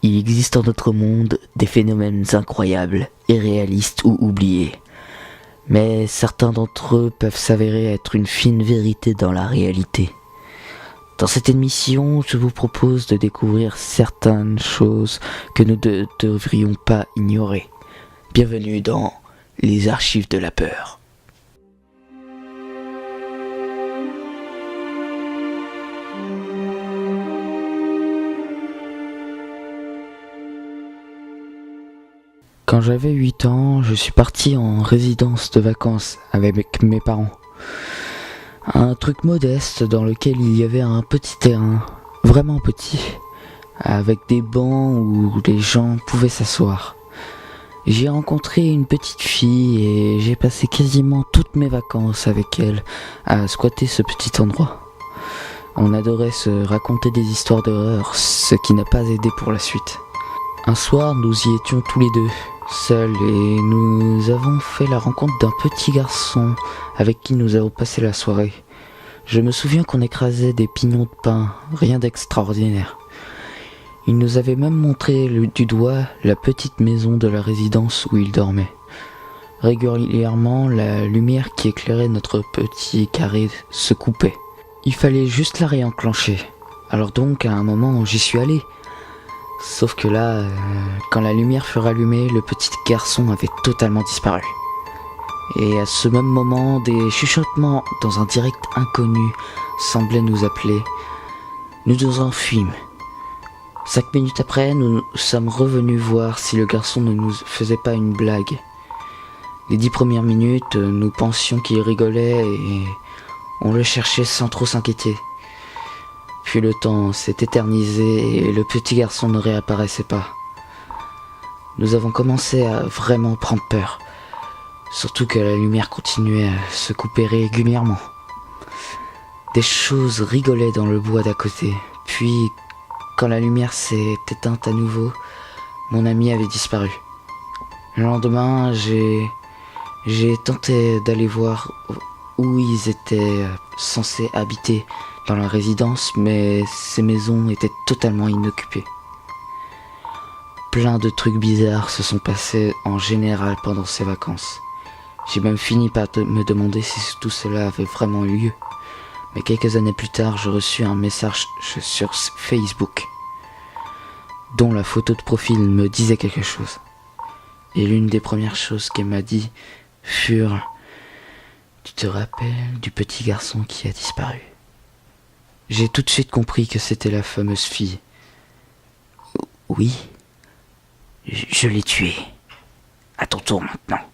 Il existe dans notre monde des phénomènes incroyables, irréalistes ou oubliés. Mais certains d'entre eux peuvent s'avérer être une fine vérité dans la réalité. Dans cette émission, je vous propose de découvrir certaines choses que nous ne devrions pas ignorer. Bienvenue dans les archives de la peur. Quand j'avais 8 ans, je suis parti en résidence de vacances avec mes parents. Un truc modeste dans lequel il y avait un petit terrain, vraiment petit, avec des bancs où les gens pouvaient s'asseoir. J'ai rencontré une petite fille et j'ai passé quasiment toutes mes vacances avec elle à squatter ce petit endroit. On adorait se raconter des histoires d'horreur, ce qui n'a pas aidé pour la suite. Un soir, nous y étions tous les deux, seuls, et nous avons fait la rencontre d'un petit garçon avec qui nous avons passé la soirée. Je me souviens qu'on écrasait des pignons de pin, rien d'extraordinaire. Il nous avait même montré du doigt la petite maison de la résidence où il dormait. Régulièrement, la lumière qui éclairait notre petit carré se coupait. Il fallait juste la réenclencher. Alors donc, à un moment, j'y suis allé. Sauf que là, quand la lumière fut rallumée, le petit garçon avait totalement disparu. Et à ce même moment, des chuchotements dans un direct inconnu semblaient nous appeler. Nous nous enfuîmes. 5 minutes après, nous sommes revenus voir si le garçon ne nous faisait pas une blague. Les 10 premières minutes, nous pensions qu'il rigolait et on le cherchait sans trop s'inquiéter. Puis le temps s'est éternisé et le petit garçon ne réapparaissait pas. Nous avons commencé à vraiment prendre peur, surtout que la lumière continuait à se couper régulièrement. Des choses rigolaient dans le bois d'à côté, puis quand la lumière s'est éteinte à nouveau, mon ami avait disparu. Le lendemain, j'ai tenté d'aller voir où ils étaient censés habiter dans la résidence, mais ces maisons étaient totalement inoccupées. Plein de trucs bizarres se sont passés en général pendant ces vacances. J'ai même fini par me demander si tout cela avait vraiment eu lieu. Mais quelques années plus tard, je reçus un message sur Facebook, dont la photo de profil me disait quelque chose. Et l'une des premières choses qu'elle m'a dit furent « Tu te rappelles du petit garçon qui a disparu ?» J'ai tout de suite compris que c'était la fameuse fille. Oui, je l'ai tuée. À ton tour maintenant.